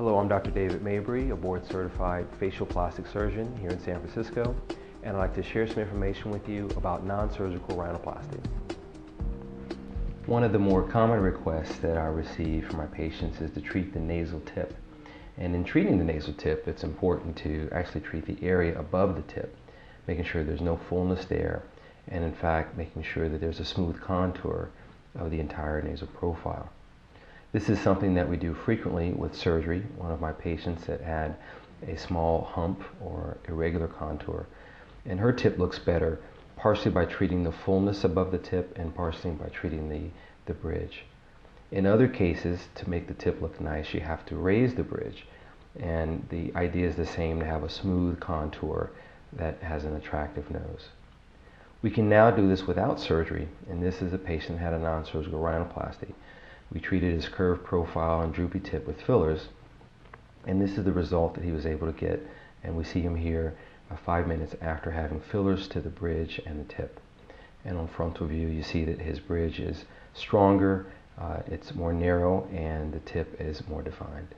Hello, I'm Dr. David Mabrie, a board-certified facial plastic surgeon here in San Francisco, and I'd like to share some information with you about non-surgical rhinoplasty. One of the more common requests that I receive from my patients is to treat the nasal tip. And in treating the nasal tip, it's important to actually treat the area above the tip, making sure there's no fullness there, and in fact, making sure that there's a smooth contour of the entire nasal profile. This is something that we do frequently with surgery. One of my patients that had a small hump or irregular contour, and her tip looks better partially by treating the fullness above the tip and partially by treating the bridge. In other cases, to make the tip look nice, you have to raise the bridge, and the idea is the same, to have a smooth contour that has an attractive nose. We can now do this without surgery, and this is a patient that had a non-surgical rhinoplasty. We treated his curved profile and droopy tip with fillers, and this is the result that he was able to get, and we see him here 5 minutes after having fillers to the bridge and the tip. And on frontal view, you see that his bridge is stronger, it's more narrow, and the tip is more defined.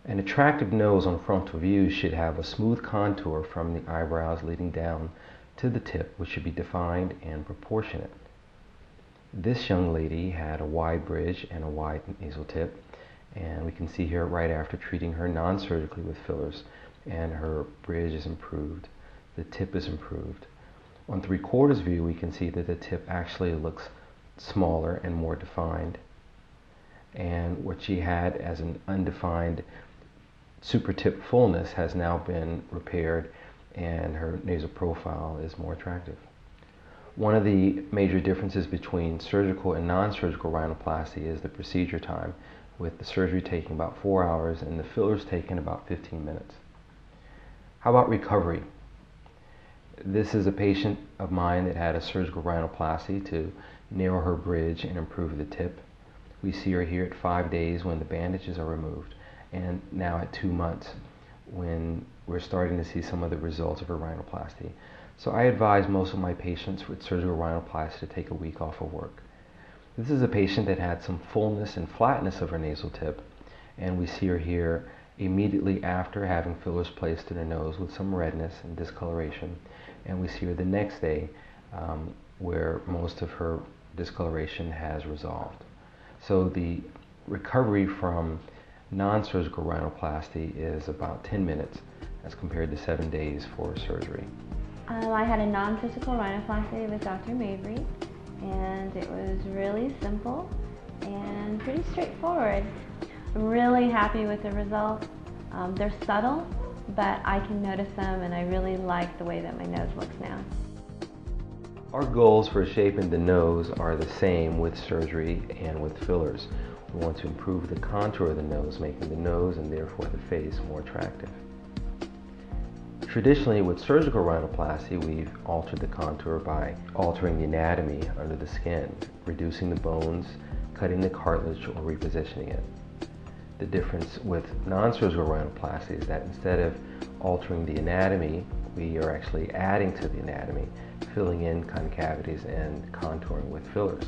An attractive nose on frontal view should have a smooth contour from the eyebrows leading down to the tip, which should be defined and proportionate. This young lady had a wide bridge and a wide nasal tip, and we can see here right after treating her non-surgically with fillers, and her bridge is improved, the tip is improved. On 3/4 view, we can see that the tip actually looks smaller and more defined, and what she had as an undefined super tip fullness has now been repaired, and her nasal profile is more attractive. One of the major differences between surgical and non-surgical rhinoplasty is the procedure time, with the surgery taking about 4 hours and the fillers taking about 15 minutes. How about recovery? This is a patient of mine that had a surgical rhinoplasty to narrow her bridge and improve the tip. We see her here at 5 days when the bandages are removed, and now at 2 months when we're starting to see some of the results of her rhinoplasty. So I advise most of my patients with surgical rhinoplasty to take a week off of work. This is a patient that had some fullness and flatness of her nasal tip, and we see her here immediately after having fillers placed in her nose with some redness and discoloration, and we see her the next day where most of her discoloration has resolved. So the recovery from non-surgical rhinoplasty is about 10 minutes as compared to 7 days for surgery. I had a non-surgical rhinoplasty with Dr. Mabrie, and it was really simple and pretty straightforward. I'm really happy with the results. They're subtle, but I can notice them, and I really like the way that my nose looks now. Our goals for shaping the nose are the same with surgery and with fillers. We want to improve the contour of the nose, making the nose and therefore the face more attractive. Traditionally, with surgical rhinoplasty, we've altered the contour by altering the anatomy under the skin, reducing the bones, cutting the cartilage, or repositioning it. The difference with non-surgical rhinoplasty is that instead of altering the anatomy, we are actually adding to the anatomy, filling in concavities and contouring with fillers.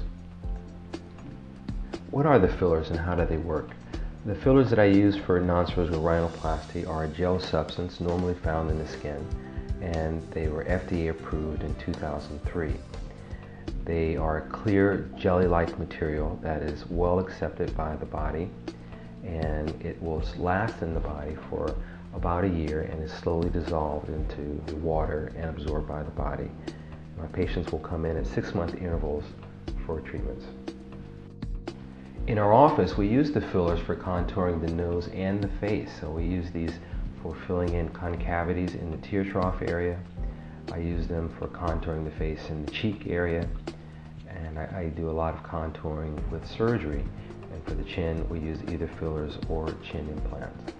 What are the fillers and how do they work? The fillers that I use for non-surgical rhinoplasty are a gel substance normally found in the skin, and they were FDA approved in 2003. They are a clear jelly-like material that is well accepted by the body, and it will last in the body for about a year and is slowly dissolved into the water and absorbed by the body. My patients will come in at 6-month intervals for treatments. In our office, we use the fillers for contouring the nose and the face. So we use these for filling in concavities in the tear trough area. I use them for contouring the face in the cheek area. And I do a lot of contouring with surgery. And for the chin, we use either fillers or chin implants.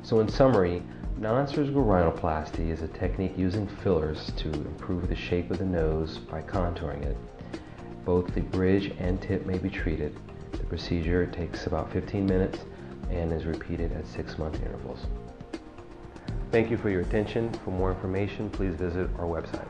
So in summary, non-surgical rhinoplasty is a technique using fillers to improve the shape of the nose by contouring it. Both the bridge and tip may be treated. The procedure takes about 15 minutes and is repeated at 6-month intervals. Thank you for your attention. For more information, please visit our website.